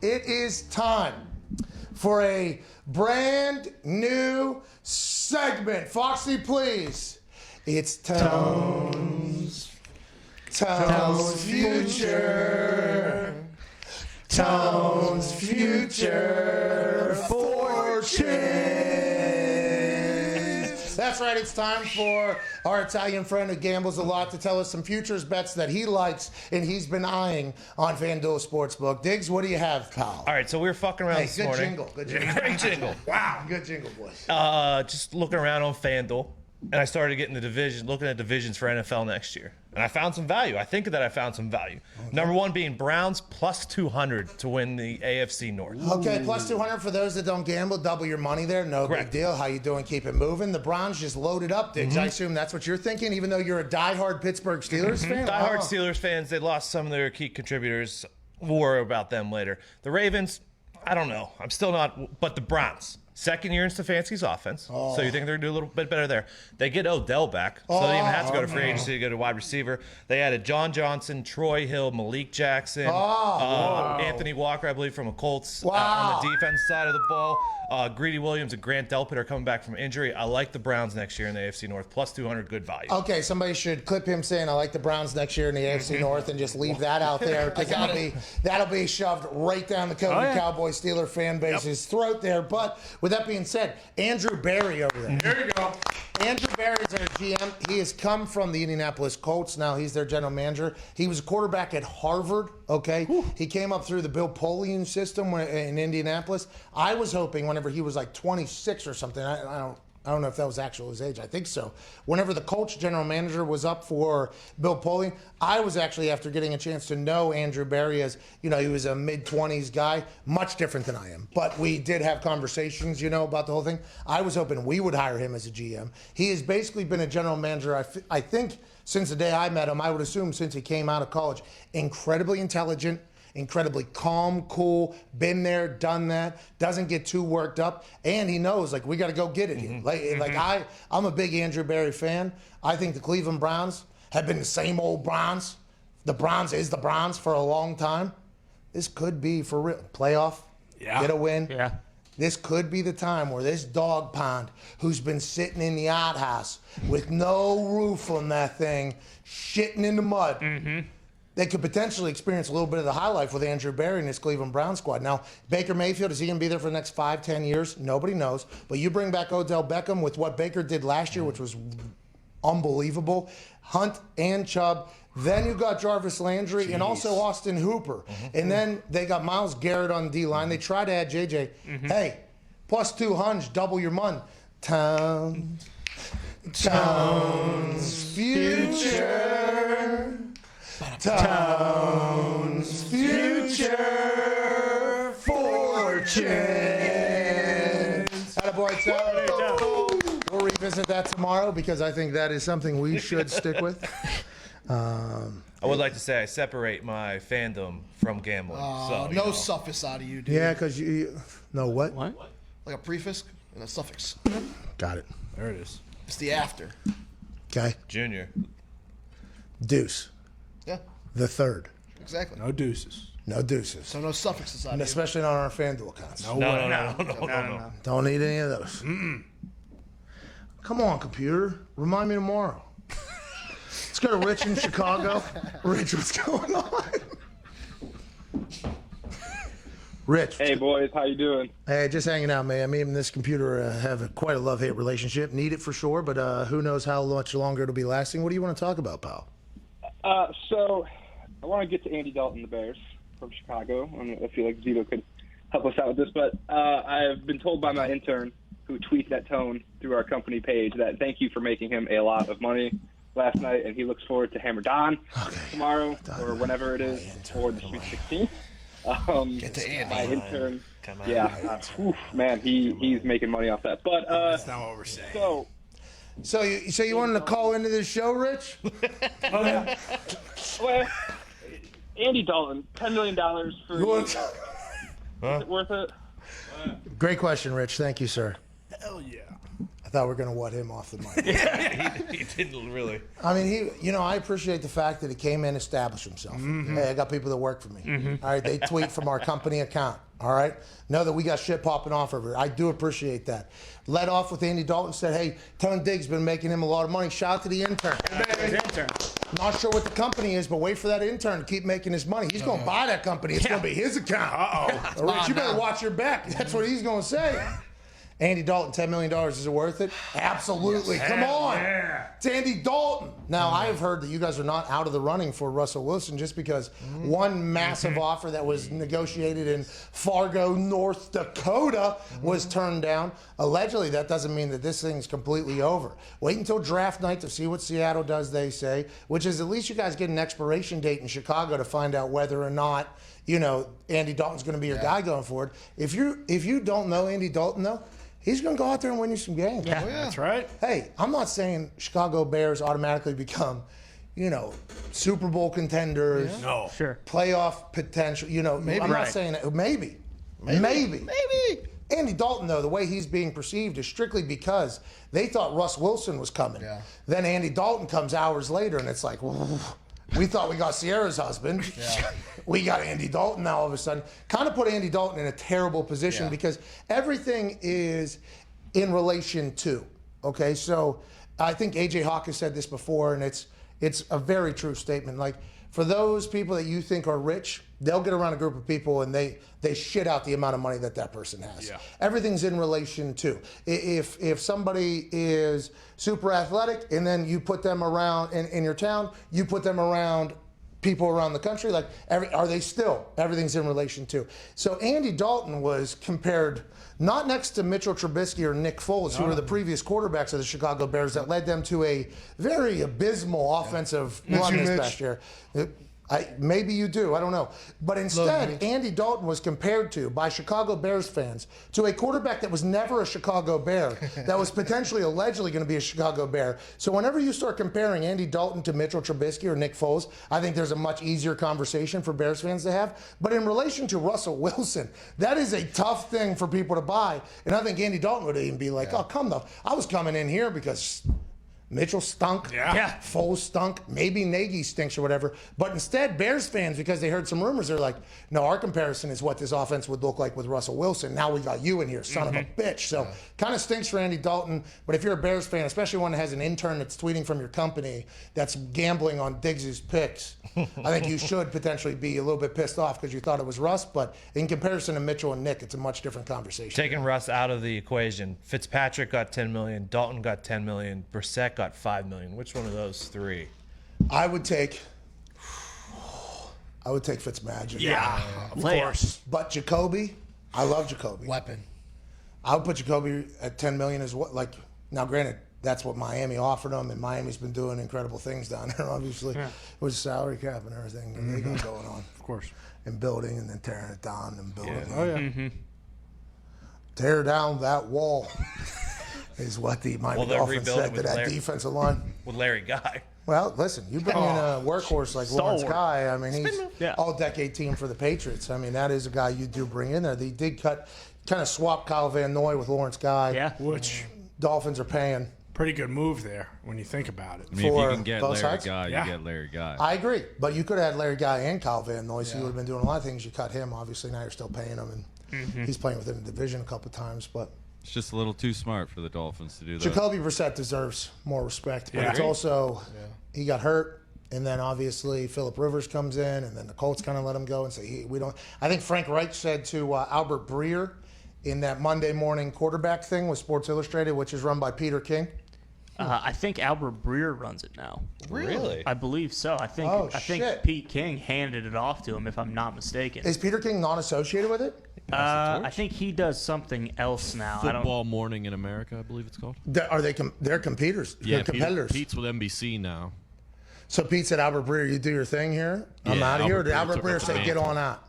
It is time for a brand new segment. Foxy, please. It's Tone's future. Tone's future fortune. That's right, it's time for our Italian friend who gambles a lot to tell us some futures bets that he likes and he's been eyeing on FanDuel Sportsbook. Diggs, what do you have, pal? All right, so we were fucking around this morning. Good jingle. Great jingle. Wow, good jingle, boys. Just looking around on FanDuel, and I started getting looking at divisions for NFL next year. And I found some value. I think that I found some value. Okay. Number one being Browns plus 200 to win the AFC North. Okay, plus 200 for those that don't gamble. Double your money there. No Correct. Big deal. How you doing? Keep it moving. The Browns just loaded up, Diggs. I assume that's what you're thinking, even though you're a diehard Pittsburgh Steelers fan? Diehard Steelers fans. They lost some of their key contributors. We'll worry about them later. The Ravens, I don't know. I'm still not. But the Browns. Second year in Stefanski's offense, so you think they're going to do a little bit better there. They get Odell back, so they even have to go to free agency to go to wide receiver. They added John Johnson, Troy Hill, Malik Jackson, Anthony Walker, I believe, from the Colts on the defense side of the ball. Greedy Williams and Grant Delpit are coming back from injury. I like the Browns next year in the AFC North, plus 200, good value. Okay, somebody should clip him saying, I like the Browns next year in the AFC North, and just leave that out there, because that'll be shoved right down the Cowboy Steeler fan base's throat there. But with that being said, Andrew Berry over there. There you go. Andrew Berry is our GM. He has come from the Indianapolis Colts. Now he's their general manager. He was a quarterback at Harvard, okay? He came up through the Bill Polian system in Indianapolis. I was hoping whenever he was like 26 or something, I don't know if that was actual his age. I think so. Whenever the Colts general manager was up for Bill Polian, I was actually, after getting a chance to know Andrew Berry as, he was a mid-20s guy, much different than I am. But we did have conversations, about the whole thing. I was hoping we would hire him as a GM. He has basically been a general manager, I think, since the day I met him. I would assume since he came out of college. Incredibly intelligent, incredibly calm, cool, been there, done that, doesn't get too worked up, and he knows, we got to go get it here. I'm a big Andrew Berry fan. I think the Cleveland Browns have been the same old Browns. The Browns is the Browns for a long time. This could be for real. Playoff, get a win. Yeah. This could be the time where this dog pond, who's been sitting in the outhouse with no roof on that thing, shitting in the mud, they could potentially experience a little bit of the high life with Andrew Berry and his Cleveland Brown squad. Now, Baker Mayfield, is he going to be there for the next 5-10 years? Nobody knows. But you bring back Odell Beckham with what Baker did last year, which was unbelievable. Hunt and Chubb. Then you got Jarvis Landry and also Austin Hooper. And then they got Myles Garrett on the D-line. They tried to add JJ. Hey, plus 200, double your money. Town's future. Town's future fortune. Attaboy, Town. We'll revisit that tomorrow because I think that is something we should stick with. I would like to say I separate my fandom from gambling. No suffix out of you, dude. Yeah, because you know what? What? Like a prefix and a suffix. Got it. There it is. It's the after. Okay. Junior. Deuce. Yeah. The third. Exactly. No deuces. No deuces. So no suffixes out of you. Especially not on our FanDuel accounts. No. Don't need any of those. Come on, computer. Remind me tomorrow. Let's go to Rich in Chicago. Rich, what's going on? Rich. Hey, boys. How you doing? Hey, just hanging out, man. Me and this computer have quite a love-hate relationship. Need it for sure, but who knows how much longer it'll be lasting. What do you want to talk about, pal? So I want to get to Andy Dalton, the Bears from Chicago. I feel like Zito could help us out with this, but I've been told by my intern who tweets at Tone through our company page that thank you for making him a lot of money last night, and he looks forward to Hammer Don tomorrow or whenever it is for the Sweet 16. Get to Andy. My intern, man, he's making money off that. But that's not what we're saying. So you wanted to call into this show, Rich? Well, Andy Dalton, $10 million for is it worth it? Great question, Rich. Thank you, sir. Hell yeah. I thought we were going to what him off the mic. he didn't really. I mean, I appreciate the fact that he came in, established himself. Hey, I got people that work for me. All right, they tweet from our company account. All right, know that we got shit popping off over here. I do appreciate that. Led off with Andy Dalton, said, hey, Tone Diggs been making him a lot of money. Shout out to the intern. Not sure what the company is, but wait for that intern to keep making his money. He's going to buy that company. It's going to be his account. Rich, you better watch your back. That's what he's going to say. Andy Dalton, $10 million, is it worth it? Absolutely. Yes. Come on. Yeah. It's Andy Dalton. Now, I have heard that you guys are not out of the running for Russell Wilson just because one massive offer that was negotiated in Fargo, North Dakota was turned down. Allegedly, that doesn't mean that this thing's completely over. Wait until draft night to see what Seattle does, they say, which is at least you guys get an expiration date in Chicago to find out whether or not, Andy Dalton's going to be your guy going forward. If you don't know Andy Dalton, though, he's going to go out there and win you some games. Yeah, that's right. Hey, I'm not saying Chicago Bears automatically become, Super Bowl contenders. Yeah. No. Sure. Playoff potential. Maybe. I'm not saying that. Maybe. Andy Dalton, though, the way he's being perceived is strictly because they thought Russ Wilson was coming. Yeah. Then Andy Dalton comes hours later, and it's like, we thought we got Sierra's husband. Yeah. We got Andy Dalton now all of a sudden. Kind of put Andy Dalton in a terrible position because everything is in relation to. Okay, so I think A.J. Hawk has said this before, and it's a very true statement. Like, for those people that you think are rich, they'll get around a group of people and they shit out the amount of money that person has. Yeah. Everything's in relation to. If somebody is super athletic and then you put them around in your town, you put them around people around the country, like are they still? Everything's in relation to. So Andy Dalton was compared not next to Mitchell Trubisky or Nick Foles, who were the previous quarterbacks of the Chicago Bears that led them to a very abysmal offensive run this past year. Maybe you do, I don't know. But instead, Andy Dalton was compared to, by Chicago Bears fans, to a quarterback that was never a Chicago Bear, that was potentially allegedly going to be a Chicago Bear. So whenever you start comparing Andy Dalton to Mitchell Trubisky or Nick Foles, I think there's a much easier conversation for Bears fans to have. But in relation to Russell Wilson, that is a tough thing for people to buy. And I think Andy Dalton would even be like, I was coming in here because Mitchell stunk. Yeah. Foles stunk. Maybe Nagy stinks or whatever. But instead, Bears fans, because they heard some rumors, they're like, no, our comparison is what this offense would look like with Russell Wilson. Now we got you in here, son of a bitch. So kind of stinks for Andy Dalton. But if you're a Bears fan, especially one that has an intern that's tweeting from your company that's gambling on Diggs' picks, I think you should potentially be a little bit pissed off because you thought it was Russ. But in comparison to Mitchell and Nick, it's a much different conversation. Taking Russ out of the equation, Fitzpatrick got $10 million, Dalton got $10 million, Brissett got $5 million. Which one of those three? I would take Fitzmagic. Yeah, of course. But Jacoby, I love Jacoby. Weapon. I would put Jacoby at $10 million as well. Like, now, granted, that's what Miami offered him, and Miami's been doing incredible things down there, obviously, with salary cap and everything that they got going on. Of course. And building and then tearing it down and building. Yeah. Oh, yeah. Tear down that wall is what the Miami Dolphins said to that defensive line. With Larry Guy. Well, listen, you bring in a workhorse like Lawrence Guy. I mean, he's all-decade team for the Patriots. I mean, that is a guy you do bring in there. They did kind of swap Kyle Van Noy with Lawrence Guy. Yeah. Which Dolphins are paying. Pretty good move there when you think about it. I mean, if you can get Larry Guy, you get Larry Guy. I agree. But you could have had Larry Guy and Kyle Van Noy, so you would have been doing a lot of things. You cut him, obviously. Now you're still paying him, and he's playing within the division a couple of times. But it's just a little too smart for the Dolphins to do that. Jacoby Brissett deserves more respect. But it's also, he got hurt, and then obviously Phillip Rivers comes in, and then the Colts kind of let him go and say, we don't. I think Frank Reich said to Albert Breer in that Monday morning quarterback thing with Sports Illustrated, which is run by Peter King. I think Albert Breer runs it now. Really? I believe so. I think Pete King handed it off to him, if I'm not mistaken. Is Peter King not associated with it? I think he does something else now. Football Morning in America, I believe it's called. They're competitors. Yeah, they're competitors. Pete's with NBC now. So Pete said, Albert Breer, you do your thing here. I'm out of here. Or did Albert Breer say, get on out?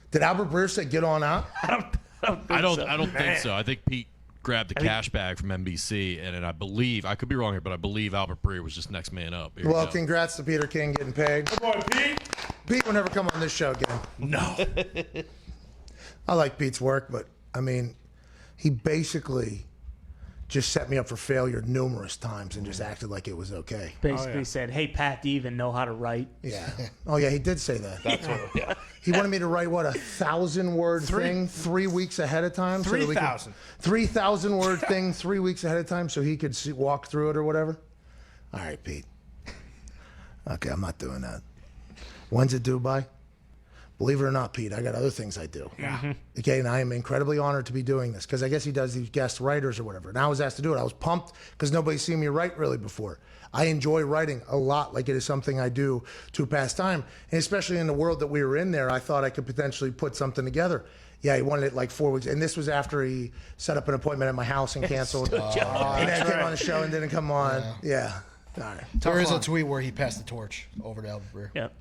Did Albert Breer say, get on out? I don't think so. I think Pete grabbed the cash bag from NBC, and I believe, I could be wrong here, but I believe Albert Breer was just next man up. Well, congrats to Peter King getting paid. Good boy, Pete. Pete will never come on this show again. No. I like Pete's work, but, I mean, he basically just set me up for failure numerous times and just acted like it was okay. Basically said, "Hey Pat, do you even know how to write?" Yeah. Oh yeah, he did say that. That's what. Yeah. He wanted me to write what, 1,000-word thing 3 weeks ahead of time. 3,000. 3,000-word thing 3 weeks ahead of time, so he could walk through it or whatever. All right, Pete. Okay, I'm not doing that. When's it due by? Believe it or not, Pete, I got other things I do. Yeah. Okay, and I am incredibly honored to be doing this because I guess he does these guest writers or whatever. And I was asked to do it. I was pumped because nobody's seen me write really before. I enjoy writing a lot, like it is something I do to pass time. And especially in the world that we were in there, I thought I could potentially put something together. Yeah, he wanted it like 4 weeks. And this was after he set up an appointment at my house and canceled. And then came on the show and didn't come on. Yeah. All right. There is a tweet where he passed the torch over to Albert Breer. Yep.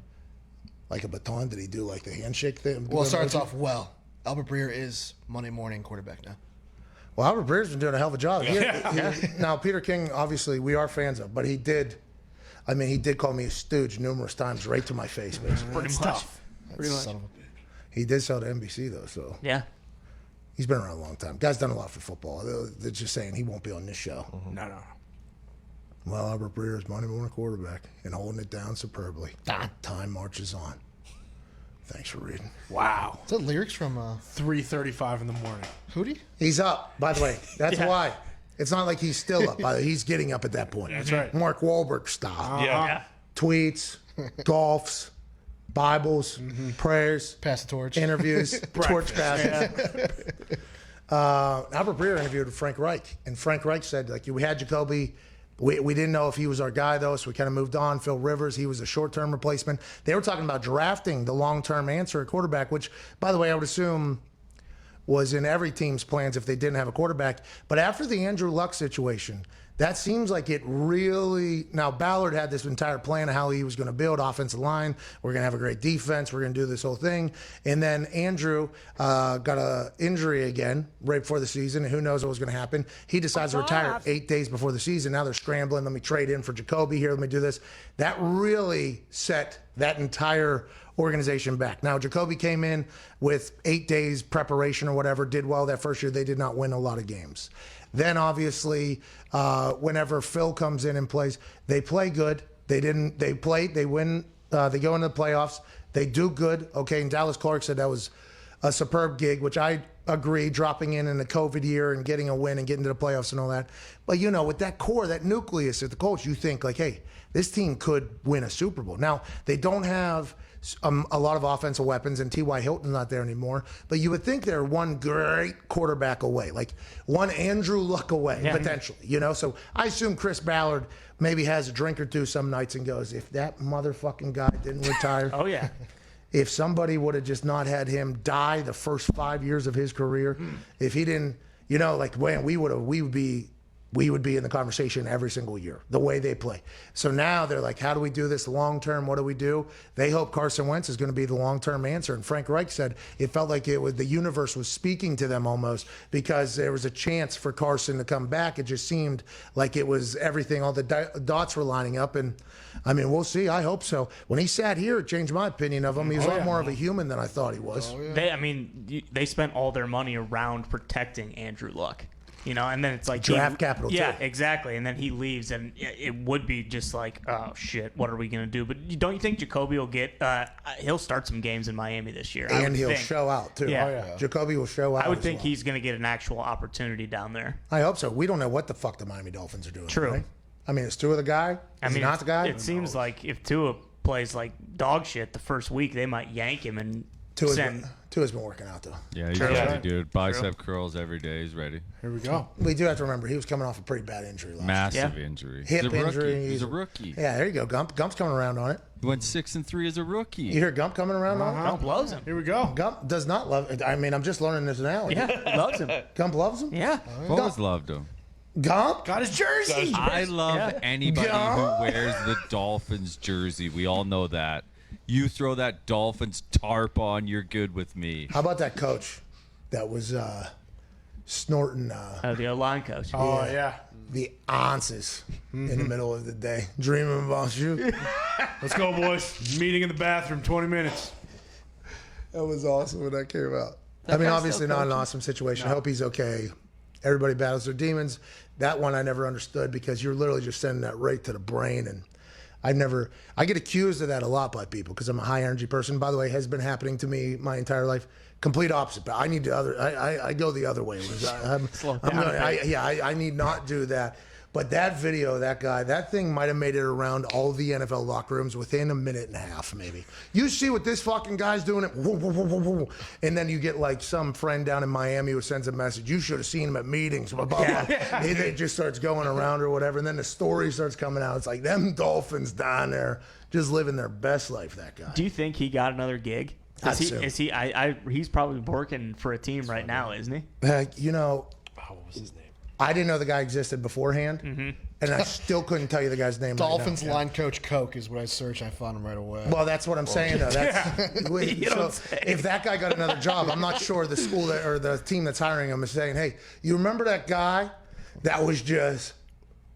Like a baton? Did he do like the handshake thing? Well, it starts off well. Albert Breer is Monday morning quarterback now. Well, Albert Breer's been doing a hell of a job. Now, Peter King, obviously, we are fans of, but he did call me a stooge numerous times right to my face, basically. Pretty much. Son of a bitch. He did sell to NBC, though, so Yeah. he's been around a long time. Guy's done a lot for football. They're just saying he won't be on this show. No. Well, Albert Breer is Monday morning quarterback and holding it down superbly. Time marches on. Thanks for reading. Wow. Is that lyrics from 3:35 in the morning. Hootie? He's up, by the way. That's Yeah. why. It's not like he's still up, by the way. He's getting up at that point. That's right. Mark Wahlberg style. Yeah. Tweets, golfs, Bibles, prayers, Pass the torch. interviews, torch passes. Albert Breer interviewed with Frank Reich, and Frank Reich said, like, we had Jacoby. We didn't know if he was our guy, though, so we kind of moved on. Phil Rivers, he was a short-term replacement. They were talking about drafting the long-term answer at quarterback, which, by the way, I would assume was in every team's plans if they didn't have a quarterback. But after the Andrew Luck situation, that seems like it really – now, Ballard had this entire plan of how he was going to build offensive line. We're going to have a great defense. We're going to do this whole thing. And then Andrew got an injury again right before the season, and who knows what was going to happen. He decides to retire 8 days before the season. Now they're scrambling. Let me trade in for Jacoby here. Let me do this. That really set that entire organization back. Now, Jacoby came in with 8 days preparation or whatever, did well that first year. They did not win a lot of games. Then, obviously, whenever Phil comes in and plays, they play good. They win. They go into the playoffs. They do good. Okay, and Dallas Clark said that was a superb gig, which I agree, dropping in the COVID year and getting a win and getting to the playoffs and all that. But, with that core, that nucleus at the Colts, you think, like, hey, this team could win a Super Bowl. Now, they don't have a lot of offensive weapons, and T.Y. Hilton's not there anymore. But you would think they're one great quarterback away, like one Andrew Luck away, potentially. So I assume Chris Ballard maybe has a drink or two some nights and goes, if that motherfucking guy didn't retire. Oh, yeah. If somebody would have just not had him die the first 5 years of his career, if he didn't, man, we would be in the conversation every single year, the way they play. So now they're like, how do we do this long term? What do we do? They hope Carson Wentz is going to be the long term answer. And Frank Reich said it felt like the universe was speaking to them almost because there was a chance for Carson to come back. It just seemed like it was everything, all the dots were lining up. And I mean, we'll see. I hope so. When he sat here, it changed my opinion of him. He was a lot more of a human than I thought he was. They spent all their money around protecting Andrew Luck. And then it's like draft capital. Yeah, too. Exactly. And then he leaves, and it would be just like, oh shit, what are we gonna do? But don't you think Jacoby will get? He'll start some games in Miami this year, and he'll show out too. Yeah. Oh, yeah. Jacoby will show out. I would think he's gonna get an actual opportunity down there. I hope so. We don't know what the fuck the Miami Dolphins are doing. True. Right? I mean, is Tua the guy? Is he not the guy? It seems like if Tua plays like dog shit the first week, they might yank him and Tua's been working out though. Yeah, he's ready, dude. Bicep curls every day. He's ready. Here we go. We do have to remember he was coming off a pretty bad injury last year. Massive injury. Hip injury. He's a rookie. Yeah, there you go. Gump's coming around on it. He went 6-3 as a rookie. You hear Gump coming around on it? Gump loves him. Here we go. Gump does not love it. I mean, I'm just learning this now. Yeah, loves him. Gump loves him? Yeah. I've always loved him. Gump? Got his jersey. I love anybody who wears the Dolphins jersey. We all know that. You throw that Dolphins tarp on, you're good with me. How about that coach that was snorting The O-line coach. Oh, yeah. the ounces in the middle of the day, dreaming about you? Let's go, boys. Meeting in the bathroom, 20 minutes. That was awesome when that came out. I mean, obviously not an awesome situation. I hope he's okay. everybody battles their demons. That one I never understood because you're literally just sending that right to the brain. And I get accused of that a lot by people because I'm a high energy person. By the way, has been happening to me my entire life. Complete opposite. But I need I go the other way. I need not do that. But that video, that thing might have made it around all the NFL locker rooms within a minute and a half, maybe. You see what this fucking guy's doing? And then you get like some friend down in Miami who sends a message. You should have seen him at meetings. Blah, blah, blah. It just starts going around or whatever. And then the story starts coming out. It's like them Dolphins down there just living their best life, that guy. Do you think he got another gig? He's probably working for a team right now, isn't he? What was his name? I didn't know the guy existed beforehand, and I still couldn't tell you the guy's name. Dolphins right now. line coach Coke is what I searched. I found him right away. Well, that's what I'm saying, though. If that guy got another job, I'm not sure the school or the team that's hiring him is saying, hey, you remember that guy that was just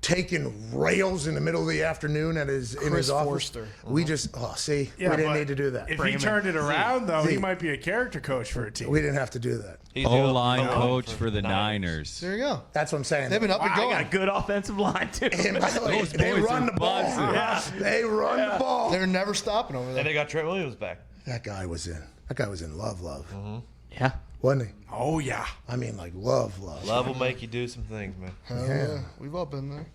taking rails in the middle of the afternoon in his office? Forster. We just, we didn't need to do that. If he turned it around, though, he might be a character coach for a team. We didn't have to do that. O-line coach for the Niners. There you go. That's what I'm saying. They've been up and I going. got a good offensive line, too. And by the way, they run the ball. They run the ball. They're never stopping over there. And they got Trent Williams back. That guy was in love. Yeah. Wasn't he? Oh, yeah. I mean, like, love. Love will make you do some things, man. Yeah. We've all been there.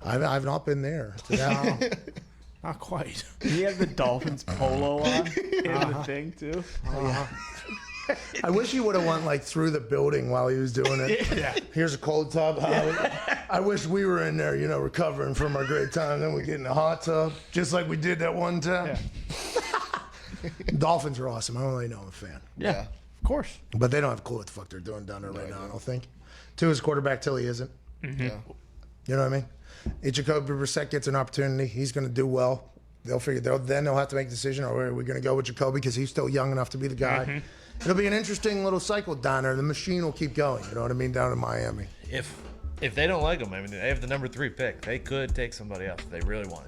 I've not been there. Not quite. He had the Dolphins polo on in the thing, too. I wish he would have went like through the building while he was doing it. Yeah. Here's a cold tub. I wish we were in there, recovering from our great time. Then we get in the hot tub, just like we did that one time. Yeah. Dolphins are awesome. I don't really know I'm a fan. Yeah. Of course. But they don't have a clue what the fuck they're doing down there right now, I don't think. To his quarterback till he isn't. Yeah. You know what I mean? If Jacoby Brissett gets an opportunity, he's going to do well. They'll have to make a decision, or are we going to go with Jacoby because he's still young enough to be the guy? It'll be an interesting little cycle down there. The machine will keep going. You know what I mean? Down in Miami. If they don't like him, I mean, they have the number 3 pick. They could take somebody else if they really wanted.